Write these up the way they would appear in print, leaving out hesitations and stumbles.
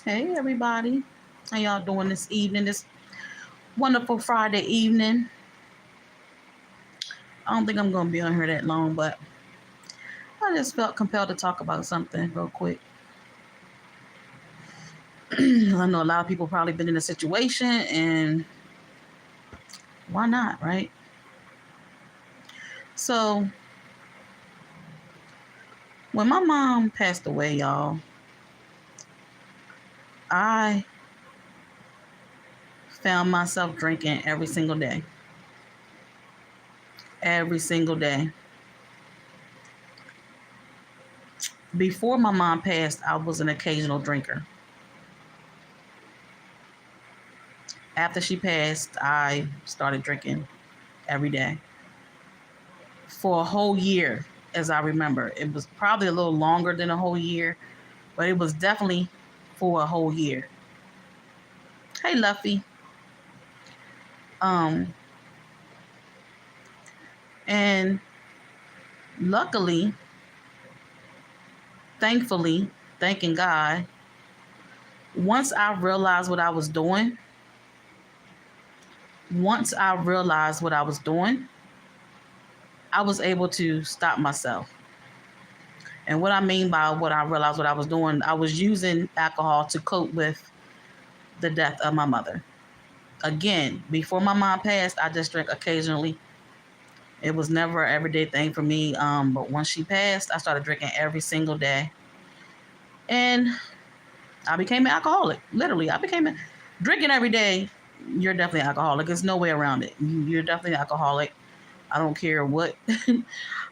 Hey everybody, how y'all doing this evening? This wonderful Friday evening. I don't think I'm gonna be on here that long, but I just felt compelled to talk about something real quick. I know a lot of people probably been in a situation, and why not, right? So when my mom passed away, y'all, I found myself drinking every single day. Every single day. Before my mom passed, I was an occasional drinker. After she passed, I started drinking every day for a whole year, as I remember. It was probably a little longer than a whole year, but it was definitely for a whole year. Hey, Luffy. Um, and luckily, thankfully, thanking God, once I realized what I was doing, once I realized what I was doing, I was able to stop myself. And what I mean by what I realized what I was doing, I was using alcohol to cope with the death of my mother. Again, before my mom passed, I just drank occasionally. It was never an everyday thing for me. But once she passed, I started drinking every single day. And I became an alcoholic. Literally, drinking every day. You're definitely an alcoholic. There's no way around it. You're definitely an alcoholic. I don't care what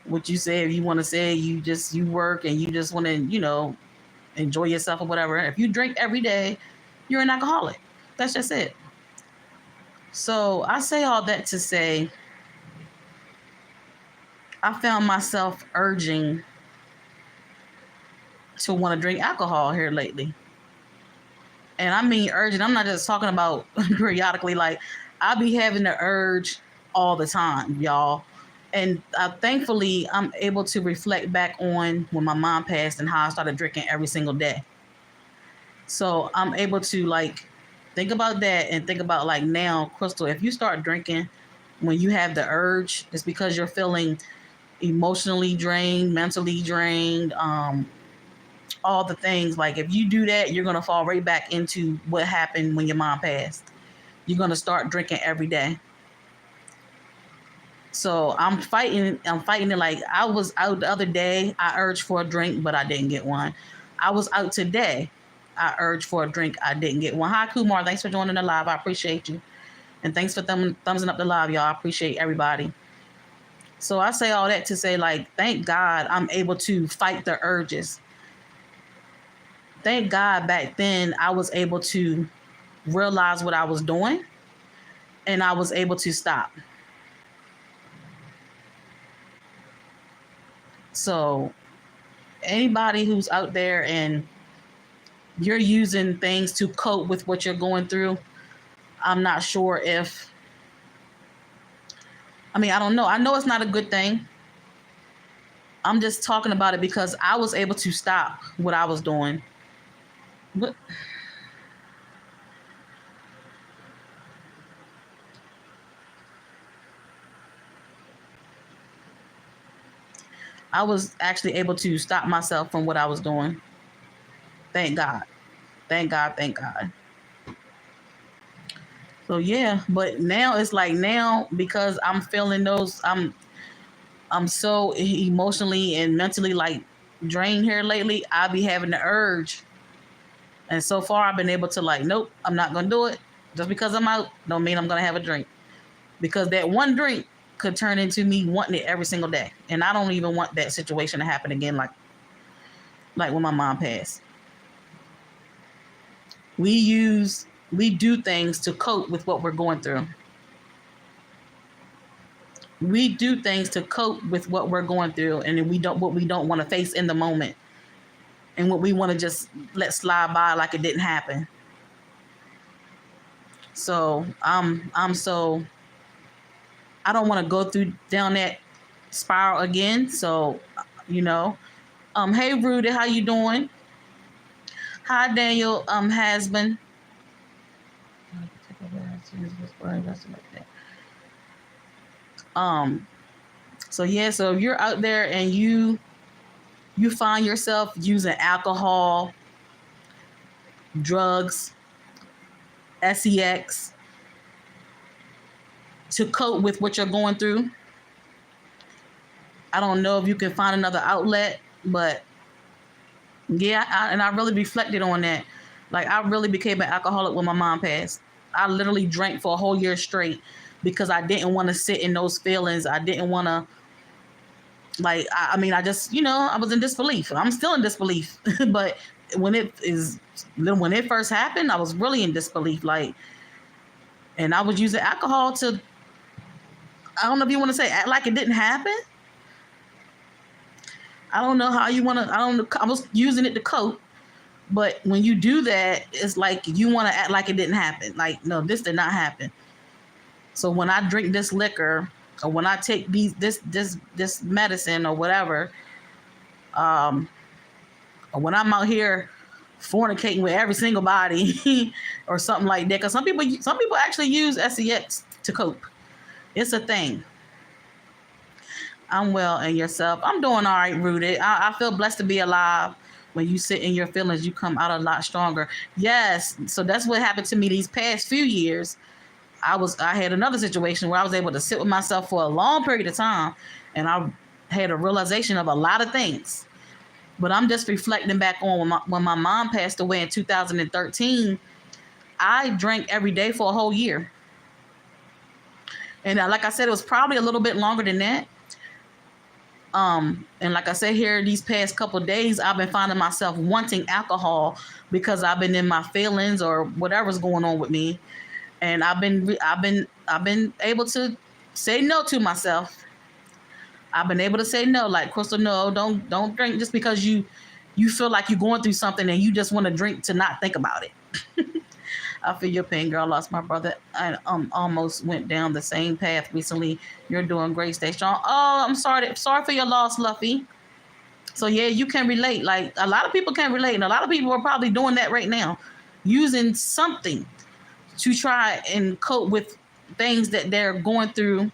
what you say. If you want to say you work and you just want to enjoy yourself or whatever. If you drink every day, you're an alcoholic. That's just it. So I say all that to say I found myself urging to want to drink alcohol here lately. And I mean urgent. I'm not just talking about periodically. Like I be having the urge all the time, y'all. And thankfully, I'm able to reflect back on when my mom passed and how I started drinking every single day. So I'm able to think about that and think about now, Crystal, if you start drinking when you have the urge, it's because you're feeling emotionally drained, mentally drained, all the things. Like if you do that, you're gonna fall right back into what happened when your mom passed. You're gonna start drinking every day. So I'm fighting. I'm fighting it. Like I was out the other day. I urged for a drink, but I didn't get one. I was out today. I urged for a drink. I didn't get one. Hi, Kumar. Thanks for joining the live. I appreciate you. And thanks for thumbsing up the live, y'all. I appreciate everybody. So I say all that to say, thank God I'm able to fight the urges. Thank God back then I was able to realize what I was doing and I was able to stop. So anybody who's out there and you're using things to cope with what you're going through, I'm not sure if, I don't know. I know it's not a good thing. I'm just talking about it because I was able to stop what I was doing. But I was actually able to stop myself from what I was doing. Thank God. Thank God. Thank God. So yeah, but now it's like now because I'm feeling those I'm so emotionally and mentally drained here lately. I be having the urge. And so far I've been able to nope, I'm not gonna do it. Just because I'm out don't mean I'm gonna have a drink. Because that one drink could turn into me wanting it every single day. And I don't even want that situation to happen again like when my mom passed. We do things to cope with what we're going through. We do things to cope with what we're going through and we don't want to face in the moment and what we want to just let slide by like it didn't happen. So I'm so I don't want to go through down that spiral again. So hey Rudy, how you doing? Hi, Daniel Hasbin. So yeah, so if you're out there and you find yourself using alcohol, drugs, sex to cope with what you're going through, I don't know if you can find another outlet, but yeah, I really reflected on that. Like, I really became an alcoholic when my mom passed. I literally drank for a whole year straight because I didn't want to sit in those feelings. I didn't want to, like, I mean, I just, I was in disbelief. I'm still in disbelief. But when it first happened, I was really in disbelief. Like, and I was using alcohol to, I don't know if you want to say act like it didn't happen. I don't know how you want to, I was using it to cope. But when you do that, it's like you want to act like it didn't happen. Like, no, this did not happen. So when I drink this liquor, or when I take this medicine or whatever, or when I'm out here fornicating with every single body or something like that, because some people actually use sex to cope. It's a thing. I'm well, and yourself? I'm doing all right, Rooted. I feel blessed to be alive. When you sit in your feelings, you come out a lot stronger. Yes. So that's what happened to me these past few years. I had another situation where I was able to sit with myself for a long period of time, and I had a realization of a lot of things. But I'm just reflecting back on when my mom passed away in 2013. I drank every day for a whole year. And like I said, it was probably a little bit longer than that. And like I said, here these past couple of days, I've been finding myself wanting alcohol because I've been in my feelings or whatever's going on with me, and I've been able to say no to myself. I've been able to say no, like, Crystal, no, don't drink just because you feel like you're going through something and you just want to drink to not think about it. I feel your pain, girl. I lost my brother. I almost went down the same path recently. You're doing great. Stay strong. Oh, I'm sorry. Sorry for your loss, Luffy. So yeah, you can relate. Like, a lot of people can relate, and a lot of people are probably doing that right now, using something to try and cope with things that they're going through,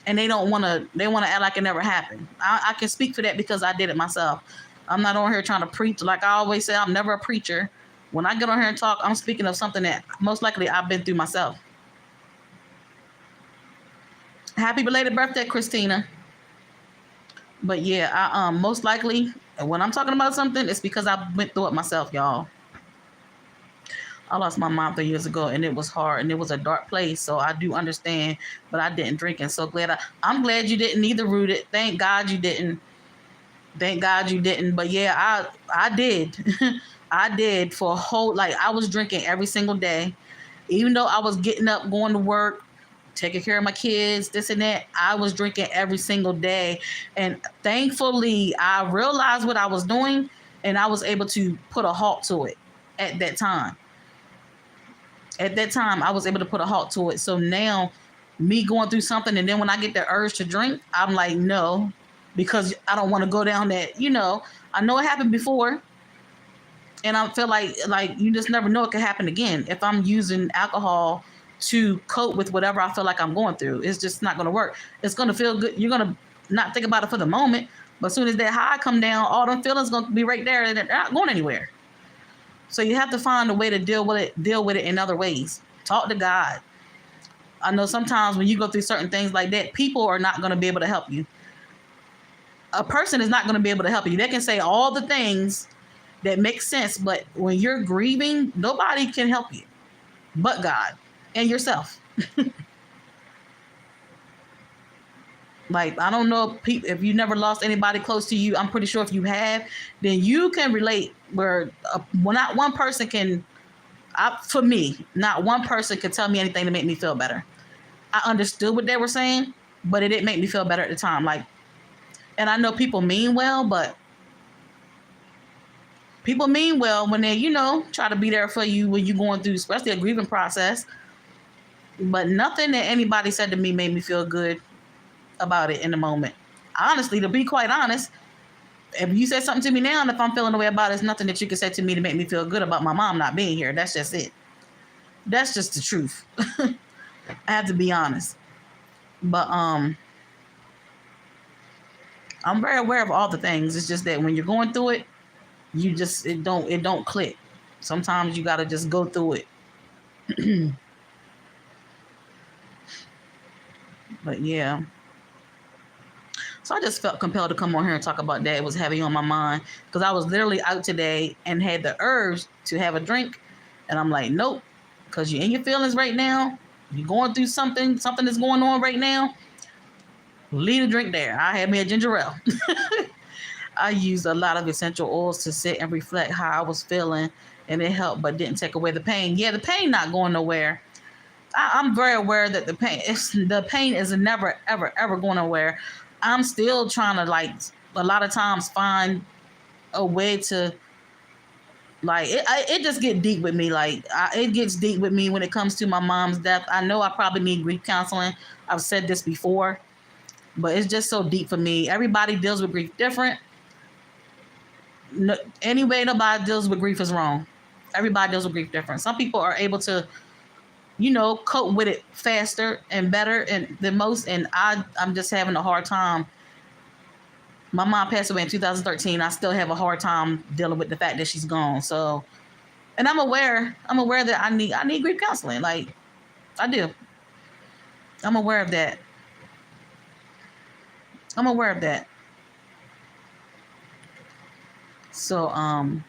and they want to act like it never happened. I can speak for that because I did it myself. I'm not on here trying to preach. Like I always say, I'm never a preacher. When I get on here and talk, I'm speaking of something that most likely I've been through myself. Happy belated birthday, Christina. But yeah, I most likely when I'm talking about something, it's because I went through it myself, y'all. I lost my mom 3 years ago, and it was hard, and it was a dark place. So I do understand, but I didn't drink, and so glad I'm glad you didn't either, Rooted. Thank God you didn't. Thank God you didn't. But yeah, I did. I did for a whole, like, I was drinking every single day. Even though I was getting up, going to work, taking care of my kids, this and that, I was drinking every single day. And thankfully, I realized what I was doing, and I was able to put a halt to it at that time. At that time, I was able to put a halt to it. So now, me going through something, and then when I get the urge to drink, I'm like, no, because I don't want to go down that, I know it happened before. And I feel like you just never know, it could happen again. If I'm using alcohol to cope with whatever I feel like I'm going through, it's just not going to work. It's going to feel good. You're going to not think about it for the moment. But as soon as that high come down, all them feelings going to be right there, and they're not going anywhere. So you have to find a way to deal with it in other ways. Talk to God. I know sometimes when you go through certain things like that, people are not going to be able to help you. A person is not going to be able to help you. They can say all the things that makes sense, but when you're grieving, nobody can help you but God and yourself. Like, I don't know if you never lost anybody close to you. I'm pretty sure if you have, then you can relate where not one person can, for me, not one person could tell me anything to make me feel better. I understood what they were saying, but it didn't make me feel better at the time. Like, and I know people mean well, but people mean well when they, try to be there for you when you're going through, especially a grieving process. But nothing that anybody said to me made me feel good about it in the moment. Honestly, to be quite honest, If you said something to me now, and if I'm feeling the way about it, it's nothing that you can say to me to make me feel good about my mom not being here. That's just it. That's just the truth. I have to be honest. But I'm very aware of all the things. It's just that when you're going through it, it don't click. Sometimes you gotta just go through it. But yeah. So I just felt compelled to come on here and talk about that. It was heavy on my mind because I was literally out today and had the urge to have a drink. And I'm like, nope, because you're in your feelings right now. You're going through something is going on right now. Leave the drink there. I had me a ginger ale. I used a lot of essential oils to sit and reflect how I was feeling, and it helped, but didn't take away the pain. Yeah, the pain not going nowhere. I'm very aware that the pain is never, ever, ever going nowhere. I'm still trying to a lot of times find a way to it just get deep with me. It gets deep with me when it comes to my mom's death. I know I probably need grief counseling. I've said this before, but it's just so deep for me. Everybody deals with grief different. No, any way nobody deals with grief is wrong. Everybody deals with grief different. Some people are able to, cope with it faster and better than most, and I'm just having a hard time. My mom passed away in 2013. I still have a hard time dealing with the fact that she's gone. So, and I'm aware that I need grief counseling. Like, I do. I'm aware of that. So,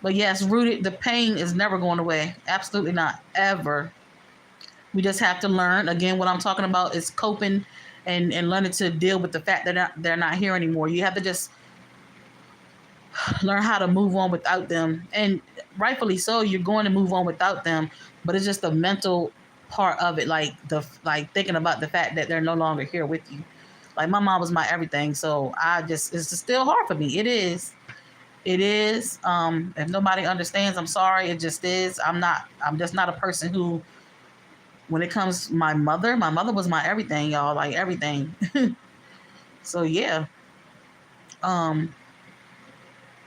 but yes, rooted, the pain is never going away. Absolutely not. Ever. We just have to learn. Again, what I'm talking about is coping and learning to deal with the fact that they're not here anymore. You have to just learn how to move on without them. And rightfully so, you're going to move on without them, but it's just the mental part of it, like thinking about the fact that they're no longer here with you. Like, my mom was my everything, so it's just still hard for me. It is. If nobody understands, I'm sorry. It just is. I'm just not a person who, when it comes to my mother was my everything, y'all, like everything. So yeah. And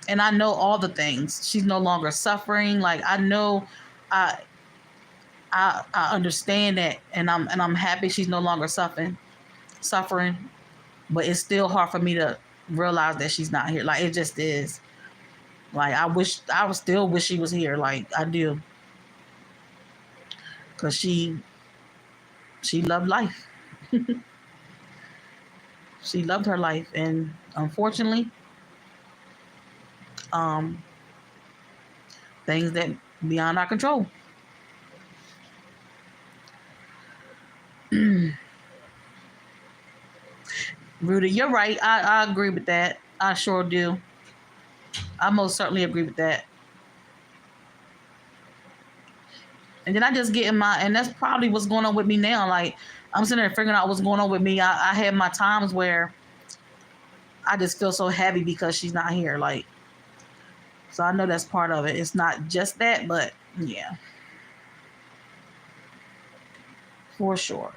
I know all the things. She's no longer suffering. Like, I know, I understand that, and I'm happy she's no longer suffering. But it's still hard for me to realize that she's not here. Like, it just is. Like, I still wish she was here. Like, I do. Because she loved life. She loved her life. And unfortunately, things that beyond our control. Rudy, you're right. I agree with that. I sure do. I most certainly agree with that. And then I just get and that's probably what's going on with me now. Like, I'm sitting there figuring out what's going on with me. I have my times where I just feel so heavy because she's not here. Like, so I know that's part of it. It's not just that, but yeah, for sure.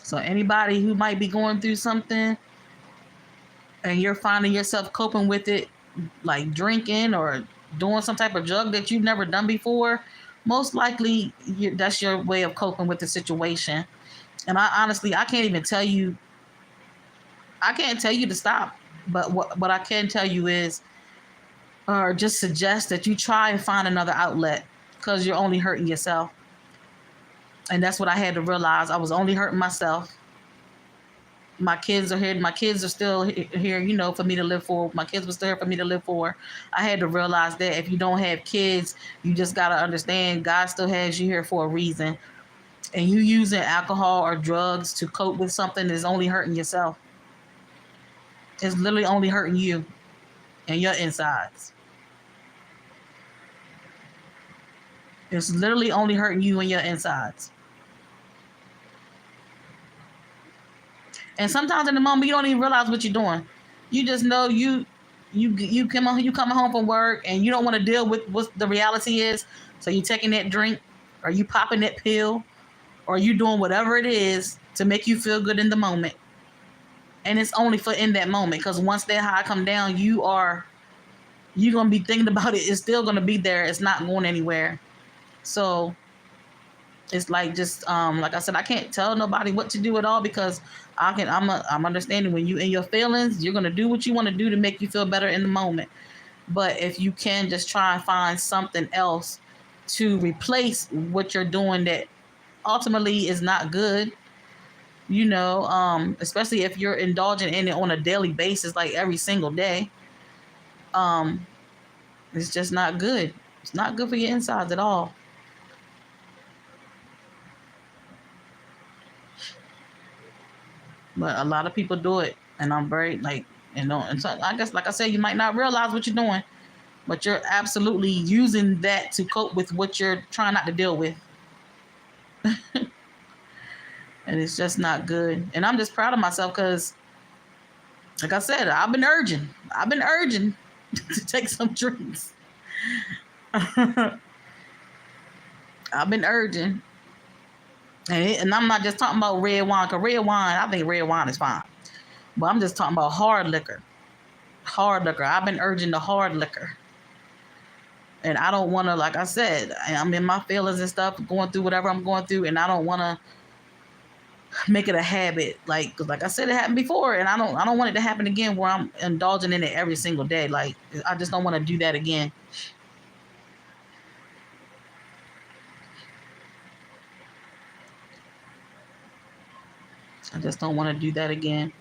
So anybody who might be going through something and you're finding yourself coping with it, like drinking or doing some type of drug that you've never done before, most likely that's your way of coping with the situation. And I can't even tell you. I can't tell you to stop. But what I can tell you is, or just suggest that you try and find another outlet, because you're only hurting yourself. And that's what I had to realize. I was only hurting myself. My kids are here. My kids are still here, for me to live for. My kids were still here for me to live for. I had to realize that if you don't have kids, you just got to understand God still has you here for a reason. And you using alcohol or drugs to cope with something is only hurting yourself. It's literally only hurting you and your insides. It's literally only hurting you and your insides. And sometimes in the moment, you don't even realize what you're doing. You just know you coming home from work and you don't want to deal with what the reality is, so you taking that drink, or you popping that pill, or you doing whatever it is to make you feel good in the moment. And it's only for in that moment, because once that high come down, you're gonna be thinking about it. It's still gonna be there. It's not going anywhere. So it's like, just like I said, I can't tell nobody what to do at all, because I'm understanding when you in your feelings, you're gonna do what you want to do to make you feel better in the moment. But if you can just try and find something else to replace what you're doing that ultimately is not good, especially if you're indulging in it on a daily basis, like every single day, um, it's just not good. It's not good for your insides at all. But a lot of people do it, and I'm very and so I guess, like I said, you might not realize what you're doing, but you're absolutely using that to cope with what you're trying not to deal with. And it's just not good. And I'm just proud of myself, because, like I said, I've been urging to take some drinks. I've been urging. And I'm not just talking about red wine, because red wine, I think red wine is fine. But I'm just talking about hard liquor. Hard liquor. I've been urging the hard liquor. And I don't want to, like I said, I'm in my feelings and stuff, going through whatever I'm going through, and I don't want to make it a habit. Cause like I said, it happened before, and I don't want it to happen again, where I'm indulging in it every single day. Like, I just don't want to do that again. I just don't want to do that again.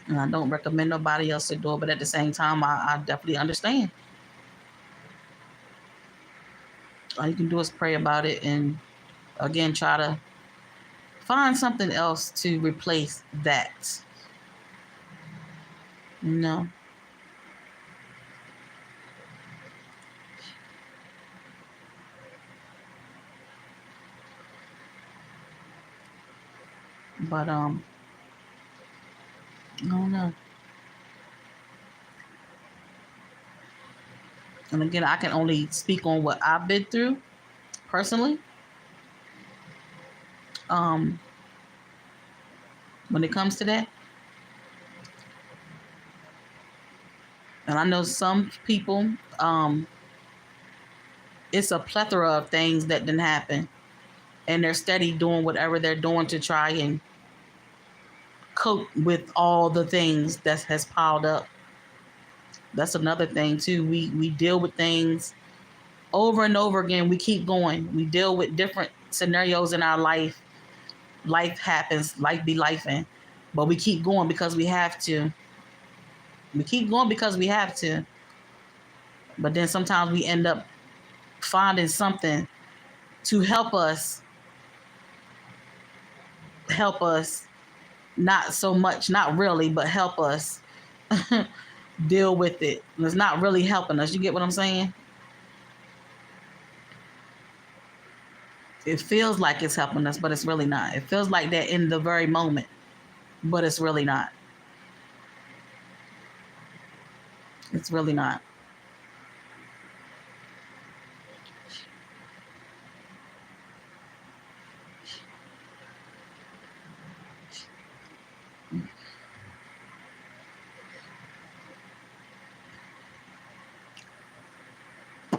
And I don't recommend nobody else to do it, but at the same time, I definitely understand. All you can do is pray about it, and again, try to find something else to replace that. You know? But I don't know. And again, I can only speak on what I've been through personally. Um, when it comes to that. And I know some people, it's a plethora of things that didn't happen. And they're steady doing whatever they're doing to try and cope with all the things that has piled up. That's another thing too. We deal with things over and over again. We keep going. We deal with different scenarios in our life. Life happens, life be lifing. But we keep going because we have to. We keep going because we have to. But then sometimes we end up finding something to help us not so much, not really, but help us deal with it. It's not really helping us. You get what I'm saying? It feels like it's helping us, but it's really not. It feels like that in the very moment, but it's really not. It's really not.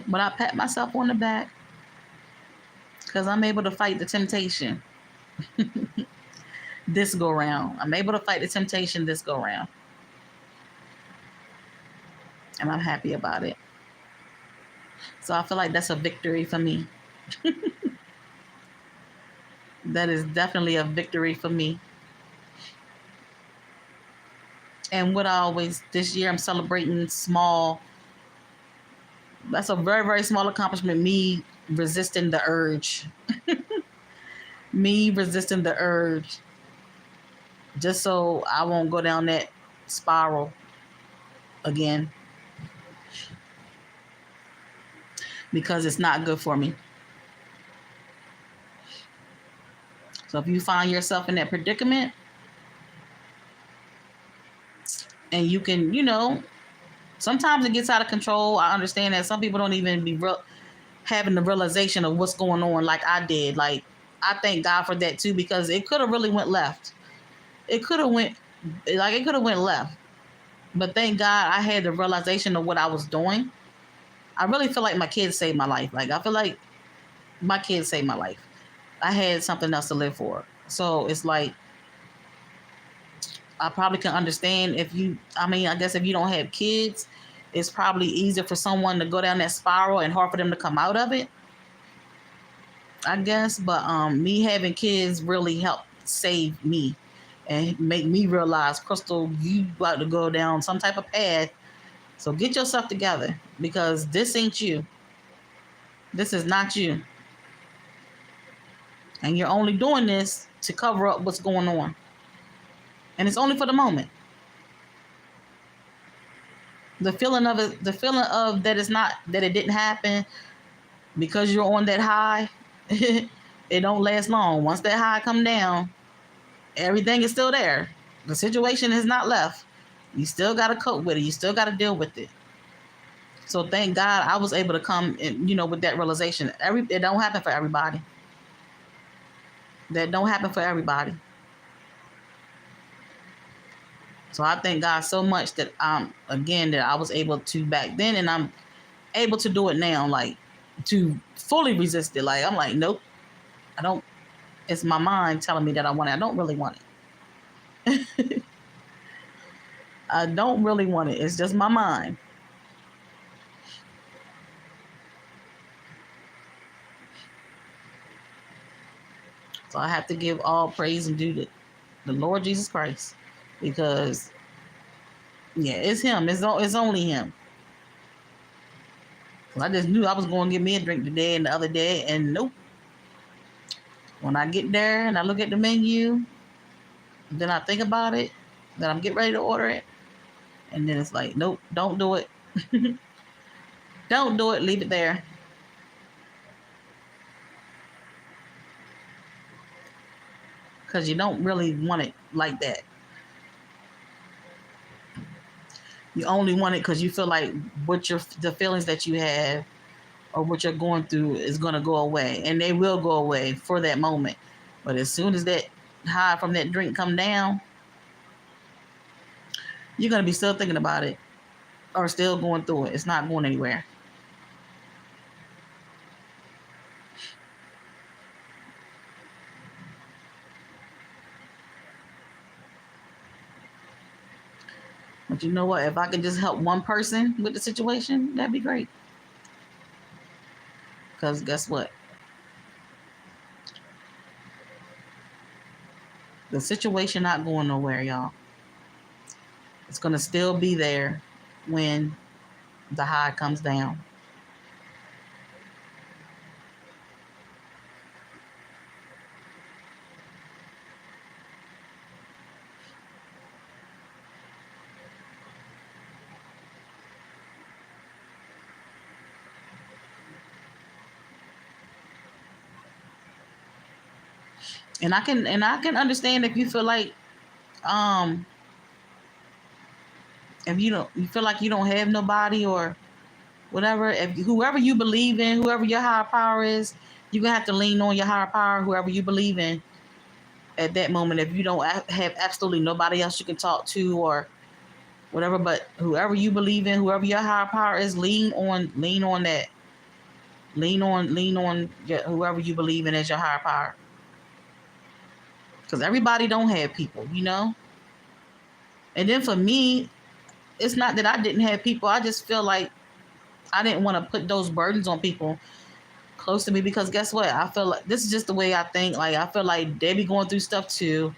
But I pat myself on the back because I'm able to fight the temptation this go round. I'm able to fight the temptation this go round. And I'm happy about it. So I feel like that's a victory for me. That is definitely a victory for me. And what I always, this year I'm celebrating small. That's a very, very small accomplishment. Me resisting the urge. Me resisting the urge. Just so I won't go down that spiral again. Because it's not good for me. So if you find yourself in that predicament, And you can, sometimes it gets out of control. I understand that some people don't even be having the realization of what's going on like I did. Like, I thank God for that too, because it could have really went left. It could have went left. But thank God I had the realization of what I was doing. I really feel like my kids saved my life. Like, I feel like my kids saved my life. I had something else to live for. So it's like, I probably can understand I guess if you don't have kids, it's probably easier for someone to go down that spiral and hard for them to come out of it, I guess. But me having kids really helped save me and make me realize, Crystal, you about to go down some type of path. So get yourself together, because this ain't you. This is not you. And you're only doing this to cover up what's going on. And it's only for the moment. The feeling of that it's not, that it didn't happen because you're on that high, it don't last long. Once that high come down, everything is still there. The situation has not left. You still got to cope with it. You still got to deal with it. So thank God I was able to come in, with that realization. It don't happen for everybody. That don't happen for everybody. So I thank God so much that that I was able to back then, and I'm able to do it now, like to fully resist it. Like, I'm like, nope, I don't. It's my mind telling me that I want it. I don't really want it. I don't really want it. It's just my mind. So I have to give all praise and due to the Lord Jesus Christ, because it's him. It's only him. I just knew I was going to get me a drink today and the other day, and nope. When I get there and I look at the menu, then I think about it, then I'm getting ready to order it, and then it's like, nope, don't do it. Don't do it. Leave it there. Because you don't really want it like that. You only want it because you feel like the feelings that you have or what you're going through is going to go away. And they will go away for that moment. But as soon as that high from that drink come down, you're going to be still thinking about it or still going through it. It's not going anywhere. But you know what? If I could just help one person with the situation, that'd be great. Because guess what? The situation not going nowhere, y'all. It's going to still be there when the high comes down. And I can understand if you feel like if you feel like you don't have nobody or whatever, if whoever you believe in, whoever your higher power is, you're gonna have to lean on your higher power, whoever you believe in at that moment. If you don't have absolutely nobody else you can talk to or whatever, but whoever you believe in, whoever your higher power is, lean on that. Lean on whoever you believe in as your higher power. Because everybody don't have people, And then for me, it's not that I didn't have people. I just feel like I didn't want to put those burdens on people close to me, because guess what? I feel like this is just the way I think. Like, I feel like they be going through stuff too.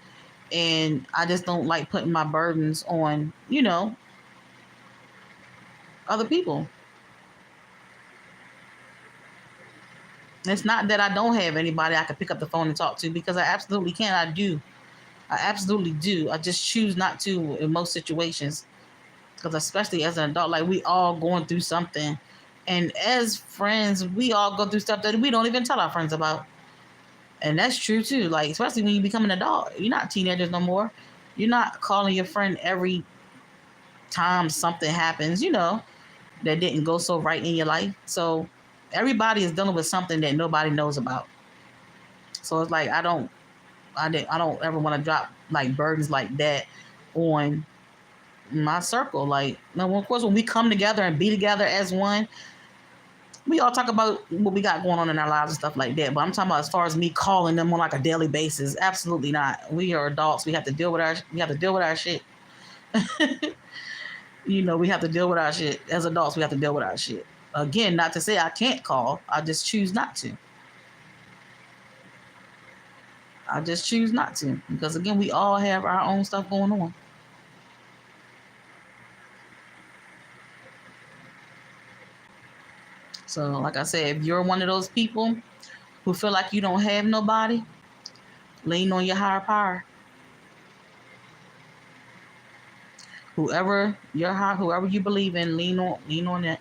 And I just don't like putting my burdens on, other people. It's not that I don't have anybody I can pick up the phone and talk to, because I absolutely can. I do. I absolutely do. I just choose not to in most situations. Because especially as an adult, like, we all going through something. And as friends, we all go through stuff that we don't even tell our friends about. And that's true too. Like, especially when you become an adult. You're not teenagers no more. You're not calling your friend every times something happens, that didn't go so right in your life. So everybody is dealing with something that nobody knows about. So it's like I don't ever want to drop like burdens like that on my circle. Like, no, of course, when we come together and be together as one, we all talk about what we got going on in our lives and stuff like that. But I'm talking about as far as me calling them on like a daily basis, absolutely not. We are adults. We have to deal with our shit. We have to deal with our shit. As adults, we have to deal with our shit. Again, not to say I can't call. I just choose not to. Because again, we all have our own stuff going on. So, like I said, if you're one of those people who feel like you don't have nobody, lean on your higher power. Whoever you believe in, lean on it.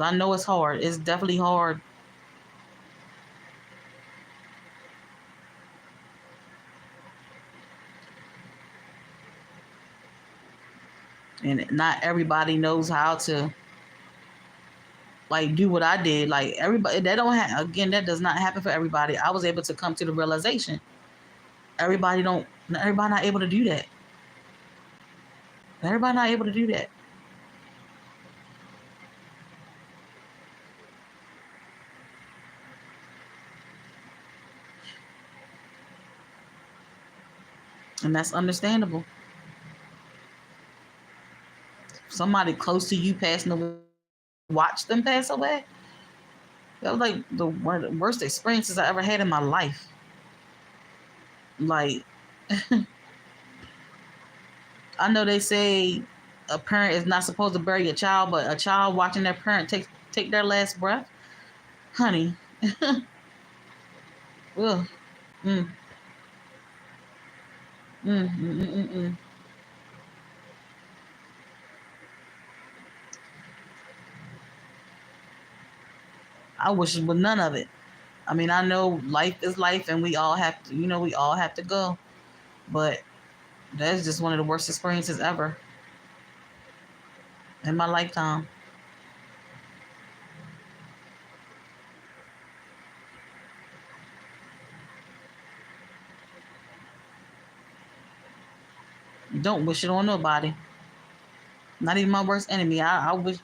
I know it's hard. It's definitely hard. And not everybody knows how to like do what I did. Like everybody, that does not happen for everybody. I was able to come to the realization. Everybody not able to do that. Everybody not able to do that. And that's understandable. Somebody close to you passing away, watch them pass away. That was like one of the worst experiences I ever had in my life. Like, I know they say a parent is not supposed to bury a child, but a child watching their parent take their last breath, honey. Ugh. Mm. Mm, mm, mm, mm, mm. I wish it was none of it. I mean, I know life is life, and we all have to go. But that's just one of the worst experiences ever in my lifetime. Don't wish it on nobody. Not even my worst enemy. I don't wish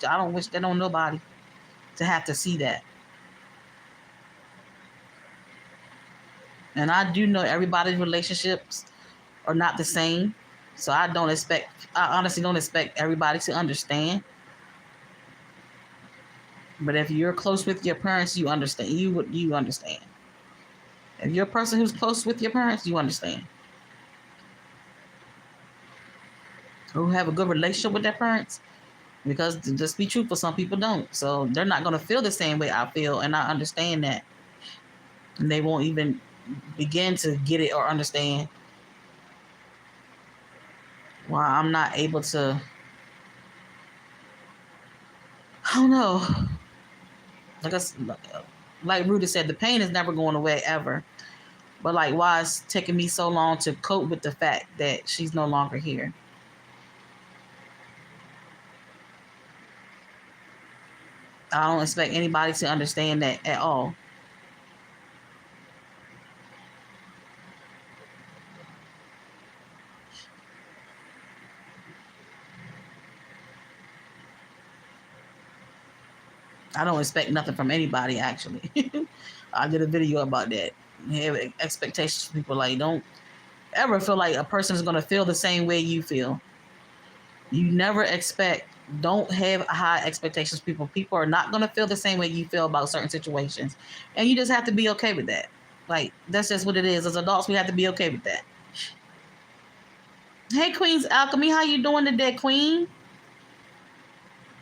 that on nobody to have to see that. And I do know everybody's relationships are not the same. So I honestly don't expect everybody to understand. But if you're close with your parents, you understand. You understand. If you're a person who's close with your parents, you understand. Who have a good relationship with their parents, because to just be truthful, some people don't. So they're not going to feel the same way I feel, and I understand that. And they won't even begin to get it or understand why I'm not able to. I don't know. Like Rudy said, the pain is never going away ever. But like, why it's taking me so long to cope with the fact that she's no longer here? I don't expect anybody to understand that at all. I don't expect nothing from anybody, actually. I did a video about that. Have expectations for people. Like, don't ever feel like a person is going to feel the same way you feel. You never don't have high expectations. People are not going to feel the same way you feel about certain situations. And you just have to be okay with that. Like, that's just what it is. As adults, we have to be okay with that. Hey, Queen's Alchemy, how you doing today, Queen?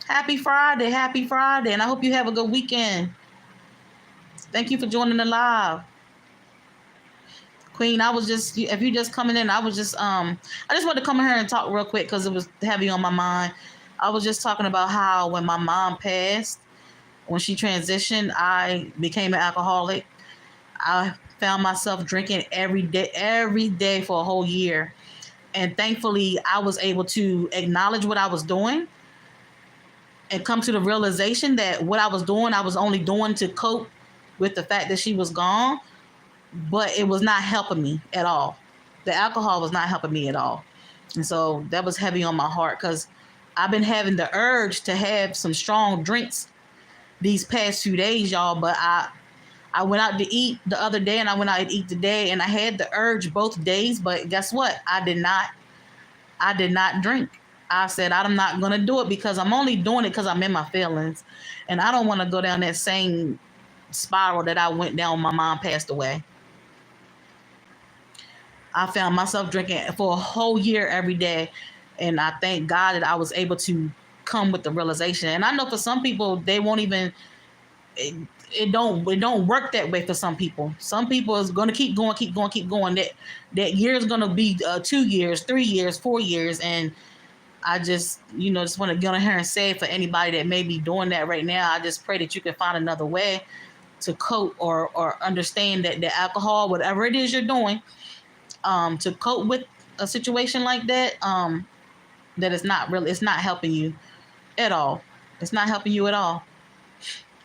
Happy Friday, and I hope you have a good weekend. Thank you for joining the live. Queen, if you just coming in, I just wanted to come in here and talk real quick because it was heavy on my mind. I was just talking about how when my mom passed, when she transitioned, I became an alcoholic. I found myself drinking every day for a whole year. And thankfully, I was able to acknowledge what I was doing and come to the realization that what I was doing, I was only doing to cope with the fact that she was gone, but it was not helping me at all. The alcohol was not helping me at all. And so that was heavy on my heart because I've been having the urge to have some strong drinks these past 2 days, y'all. But I went out to eat the other day and I went out to eat today and I had the urge both days. But guess what? I did not drink. I said, I'm not going to do it because I'm only doing it because I'm in my feelings. And I don't want to go down that same spiral that I went down when my mom passed away. I found myself drinking for a whole year every day. And I thank God that I was able to come with the realization. And I know for some people, they won't even, it don't work that way for some people. Some people is going to keep going. That year is going to be 2 years, 3 years, 4 years. And I just want to get on here and say for anybody that may be doing that right now, I just pray that you can find another way to cope or understand that the alcohol, whatever it is you're doing, to cope with a situation like that, that it's not helping you at all. It's not helping you at all.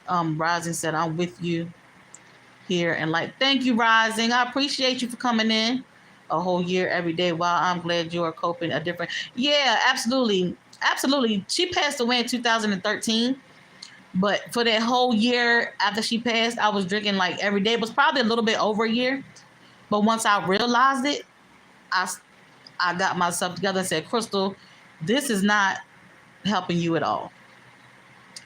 Rising said, I'm with you here. And thank you, Rising. I appreciate you for coming in a whole year every day. Wow, I'm glad you are coping a different. Yeah, absolutely. Absolutely. She passed away in 2013. But for that whole year after she passed, I was drinking every day. It was probably a little bit over a year. But once I realized it, I got myself together and said, Crystal, this is not helping you at all.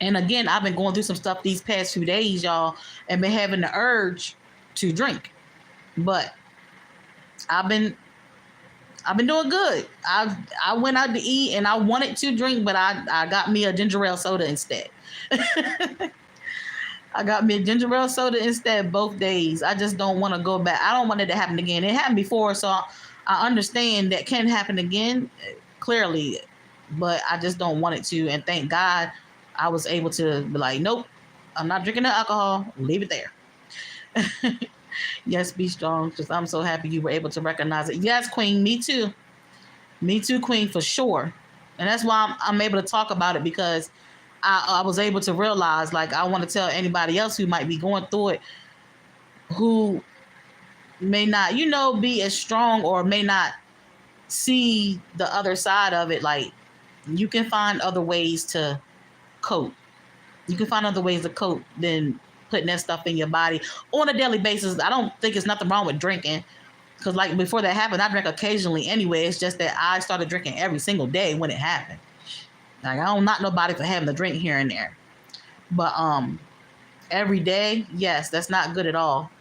And again, I've been going through some stuff these past 2 days, y'all, and been having the urge to drink. But I've been doing good. I went out to eat and I wanted to drink, but I got me a ginger ale soda instead. I got me a ginger ale soda instead both days. I just don't want to go back. I don't want it to happen again. It happened before, so I understand that can happen again, clearly, but I just don't want it to. And thank God I was able to be like, nope, I'm not drinking the alcohol. Leave it there. Yes, be strong, because I'm so happy you were able to recognize it. Yes, Queen, me too. Me too, Queen, for sure. And that's why I'm able to talk about it, because I was able to realize, I want to tell anybody else who might be going through it, who may not, be as strong or may not see the other side of it. You can find other ways to cope. You can find other ways to cope than putting that stuff in your body on a daily basis. I don't think there's nothing wrong with drinking, because before that happened, I drank occasionally anyway. It's just that I started drinking every single day when it happened. I don't knock nobody for having a drink here and there, but every day, yes, that's not good at all.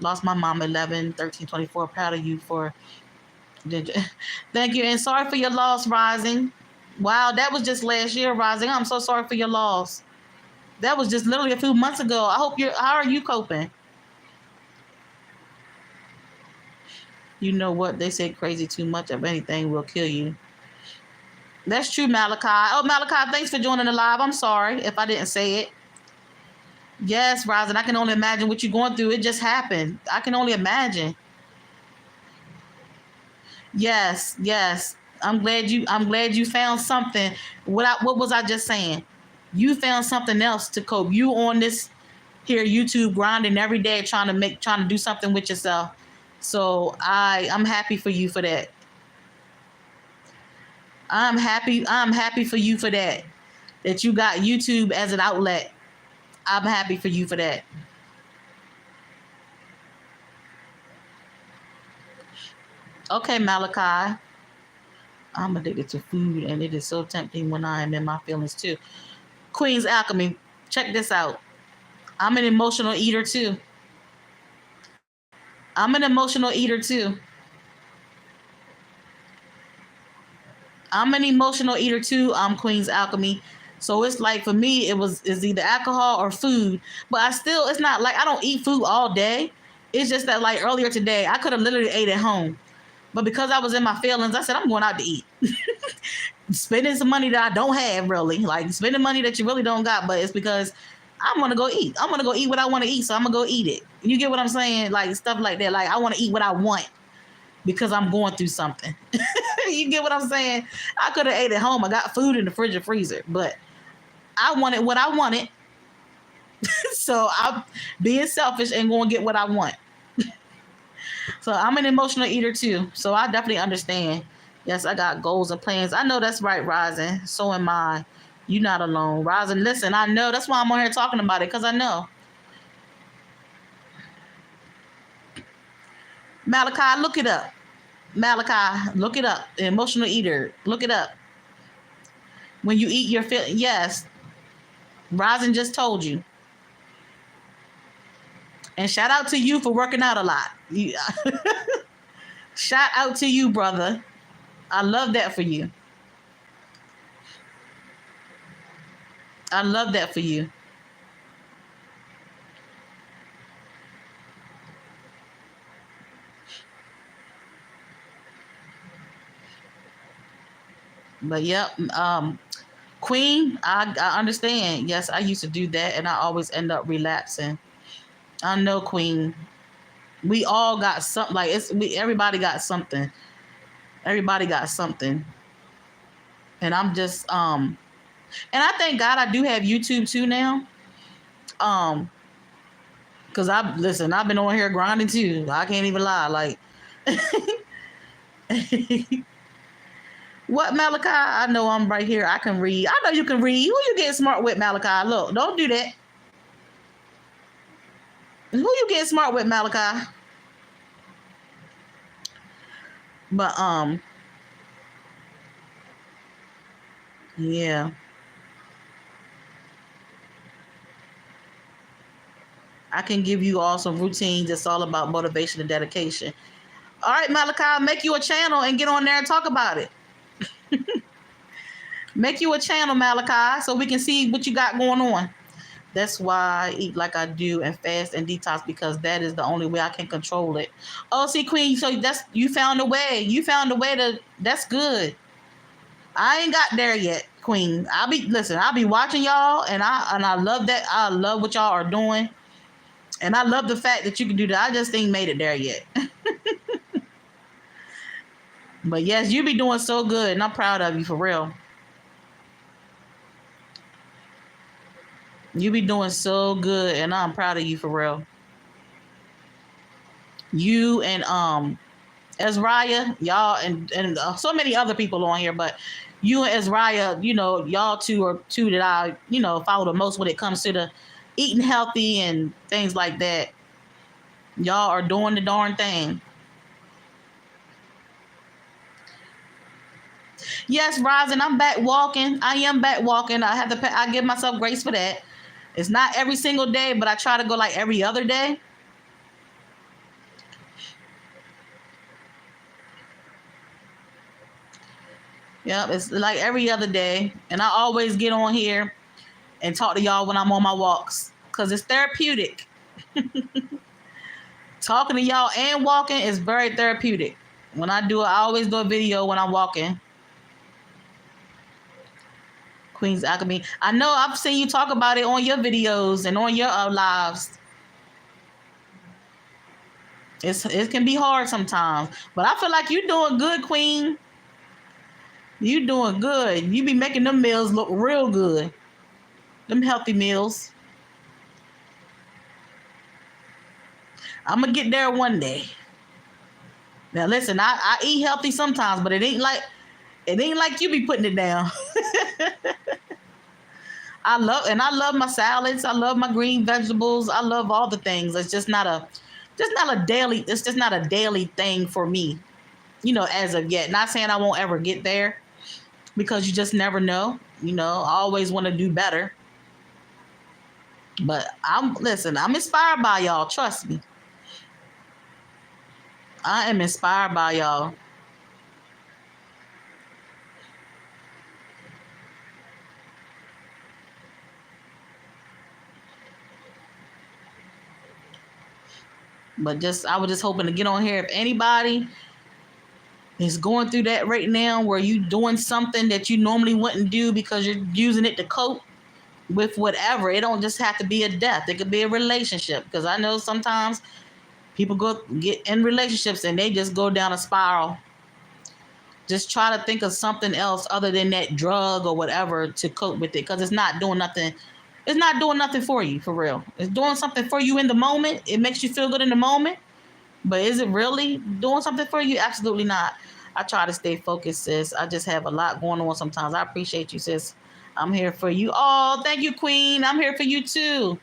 Lost my mom 11/13/24. Proud of you for. Thank you, and sorry for your loss, Rising. Wow, that was just last year, Rising. I'm so sorry for your loss. That was just literally a few months ago. How are you coping? You know what? They say crazy too much of anything will kill you. That's true, Malachi. Oh, Malachi, thanks for joining the live. I'm sorry if I didn't say it. Yes, Rising, I can only imagine what you're going through. It just happened. I can only imagine. Yes. I'm glad you found something. What was I just saying? You found something else to cope. You on this here YouTube grinding every day, trying to do something with yourself. So I'm happy for you for that. I'm happy for you for that you got YouTube as an outlet. I'm happy for you for that. Okay, Malachi. I'm addicted to food, and it is so tempting when I am in my feelings too. Queen's Alchemy, check this out. I'm an emotional eater too. Queen's Alchemy. So it's for me, it's either alcohol or food. But it's not I don't eat food all day. It's just that earlier today, I could have literally ate at home. But because I was in my feelings, I said, I'm going out to eat. Spending some money that I don't have, really. Spending money that you really don't got, but it's because I'm going to go eat. I'm going to go eat what I want to eat, so I'm going to go eat it. You get what I'm saying? Stuff like that. I want to eat what I want because I'm going through something. You get what I'm saying? I could have ate at home. I got food in the fridge and freezer, but I wanted what I wanted. So I'm being selfish and going to get what I want. So I'm an emotional eater too. So I definitely understand. Yes, I got goals and plans. I know that's right, Rising. So am I. You're not alone. Rising, listen, I know. That's why I'm on here talking about it, because I know. Malachi, look it up. Malachi, look it up. Emotional eater. Look it up. When you eat your yes. Rising just told you. And shout out to you for working out a lot. Shout out to you, brother. I love that for you. I love that for you. But yep, Queen, I understand. Yes, I used to do that, and I always end up relapsing. I know, Queen. We all got something. Like everybody got something. Everybody got something. And I'm just and I thank God I do have YouTube too now. Cause I've been on here grinding too. I can't even lie. Like what, Malachi? I know I'm right here. I can read. I know you can read. Who you getting smart with, Malachi? Look, don't do that. Who you getting smart with, Malachi? But yeah. I can give you all some routines. It's all about motivation and dedication. All right, Malachi, make you a channel and get on there and talk about it. Make you a channel, Malachi, so we can see what you got going on. That's why I eat like I do and fast and detox, because that is the only way I can control it. Oh, see, Queen, so you found a way. You found a way that's good. I ain't got there yet, Queen. I'll be watching y'all, and I love that. I love what y'all are doing. And I love the fact that you can do that. I just ain't made it there yet. But yes, you be doing so good, and I'm proud of you, for real. You be doing so good, and I'm proud of you, for real. You and Ezraya, y'all, and so many other people on here, but you and Ezraya, y'all two are two that I, follow the most when it comes to the eating healthy and things like that. Y'all are doing the darn thing. Yes, Rising, I'm back walking. I am back walking. I give myself grace for that. It's not every single day, but I try to go like every other day. Yep, it's like every other day. And I always get on here and talk to y'all when I'm on my walks, because it's therapeutic. Talking to y'all and walking is very therapeutic. When I do it, I always do a video when I'm walking. Queen's Alchemy. I know I've seen you talk about it on your videos and on your lives. It can be hard sometimes, but I feel like you're doing good, Queen. You doing good. You be making them meals look real good. Them healthy meals. I'm gonna get there one day. Now listen, I eat healthy sometimes, but it ain't like you be putting it down. I love my salads. I love my green vegetables. I love all the things. It's just not a daily thing for me, as of yet. Not saying I won't ever get there, because you just never know. I always want to do better. But I'm inspired by y'all. Trust me. I am inspired by y'all. But I was just hoping to get on here. If anybody is going through that right now, where you doing something that you normally wouldn't do because you're using it to cope with whatever, it don't just have to be a death. It could be a relationship, because I know sometimes people get in relationships and they just go down a spiral Just try to think of something else other than that drug or whatever to cope with it, because it's not doing nothing. It's not doing nothing for you, for real. It's doing something for you in the moment. It makes you feel good in the moment. But is it really doing something for you? Absolutely not. I try to stay focused, sis. I just have a lot going on sometimes. I appreciate you, sis. I'm here for you. Oh, thank you, Queen. I'm here for you too.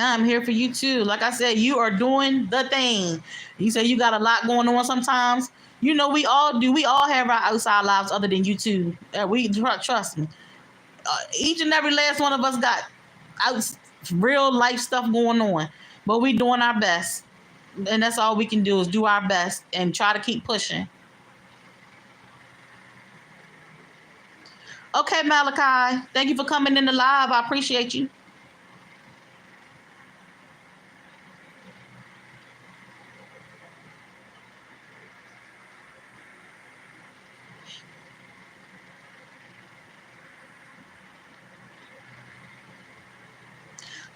I'm here for you too. Like I said, you are doing the thing. You say you got a lot going on sometimes. You know, we all do. We all have our outside lives other than you two. Trust me. Each and every last one of us got out, real life stuff going on. But we doing our best. And that's all we can do is do our best and try to keep pushing. Okay, Malachi. Thank you for coming in the live. I appreciate you.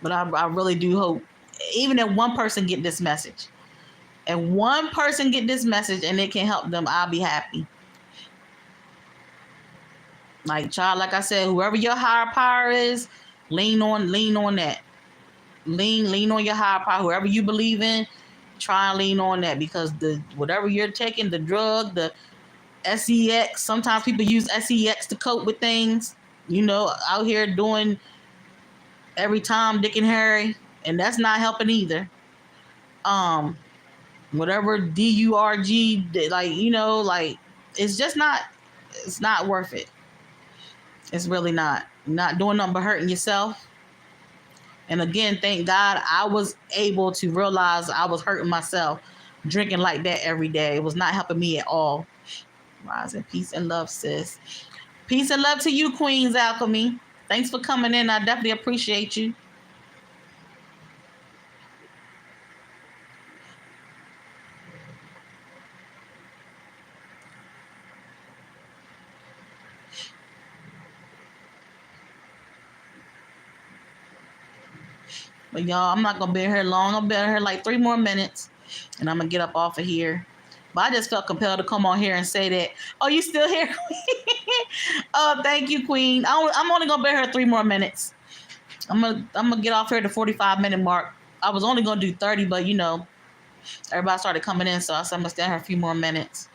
But I really do hope, even if one person get this message, and one person get this message and it can help them, I'll be happy. Like, child, like I said, whoever your higher power is, lean on that. Lean on your higher power. Whoever you believe in, try and lean on that, because the whatever you're taking, the drug, the SEX. Sometimes people use SEX to cope with things. You know, out here doing every Tom, Dick, and Harry, and that's not helping either. Whatever DURG, like, you know, like, it's just not. It's not worth it. It's really not. Not doing nothing but hurting yourself. And again, thank God I was able to realize I was hurting myself drinking like that every day. It was not helping me at all. Rise in peace and love, sis. Peace and love to you, Queen's Alchemy. Thanks for coming in. I definitely appreciate you. But y'all, I'm not gonna be here long. I'll be here like 3 more minutes, and I'm gonna get up off of here. But I just felt compelled to come on here and say that. Oh, you still here, Queen? Oh, thank you, Queen. I'm only gonna be here 3 more minutes. I'm gonna get off here at the 45-minute mark. I was only gonna do 30, but you know, everybody started coming in, so I said I'm gonna stay here a few more minutes.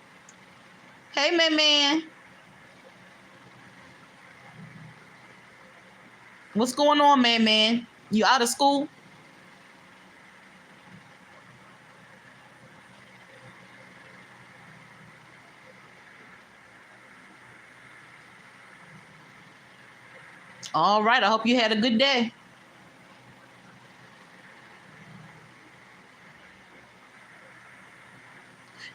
Hey, man. What's going on, man? You out of school? All right. I hope you had a good day.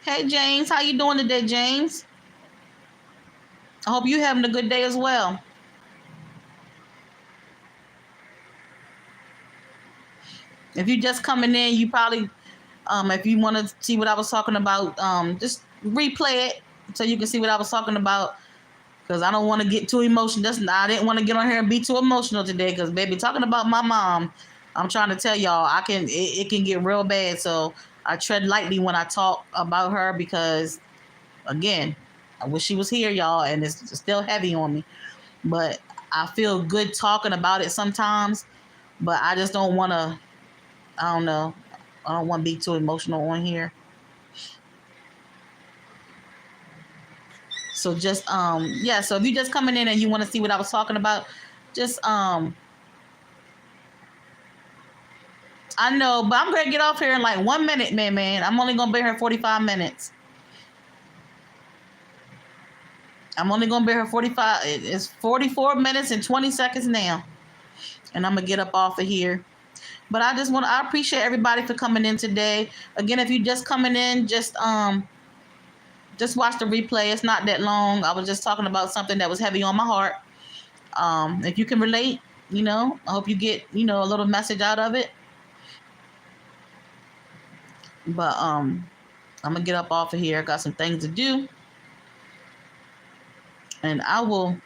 Hey, James. How you doing today, James? I hope you having a good day as well. If you just coming in, you probably, if you want to see what I was talking about, just replay it so you can see what I was talking about. Because I don't want to get too emotional. I didn't want to get on here and be too emotional today. Because, baby, talking about my mom, I'm trying to tell y'all, it can get real bad. So I tread lightly when I talk about her because, again, I wish she was here, y'all, and it's still heavy on me. But I feel good talking about it sometimes. But I just don't want to, I don't know. I don't want to be too emotional on here. So just yeah, so if you just coming in and you want to see what I was talking about, just I know, but I'm gonna get off here in like 1 minute, man. I'm only gonna be here 45 minutes. I'm only gonna be here 45. It's 44 minutes and 20 seconds now, and I'm gonna get up off of here. But I appreciate everybody for coming in today. Again, if you just coming in, just watch the replay. It's not that long. I was just talking about something that was heavy on my heart. If you can relate, you know, I hope you get, you know, a little message out of it. But I'm gonna get up off of here. I got some things to do. And I will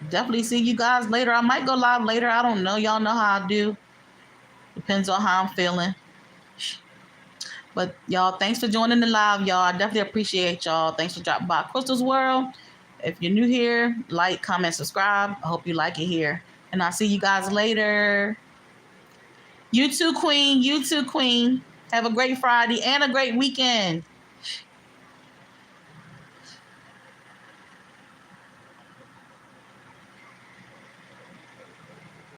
definitely see you guys later. I might go live later. I don't know. Y'all know how I do. Depends on how I'm feeling. But y'all, thanks for joining the live, y'all. I definitely appreciate y'all. Thanks for dropping by Crystal's World. If you're new here, like, comment, subscribe. I hope you like it here. And I'll see you guys later. You too, Queen. You too, Queen. Have a great Friday and a great weekend.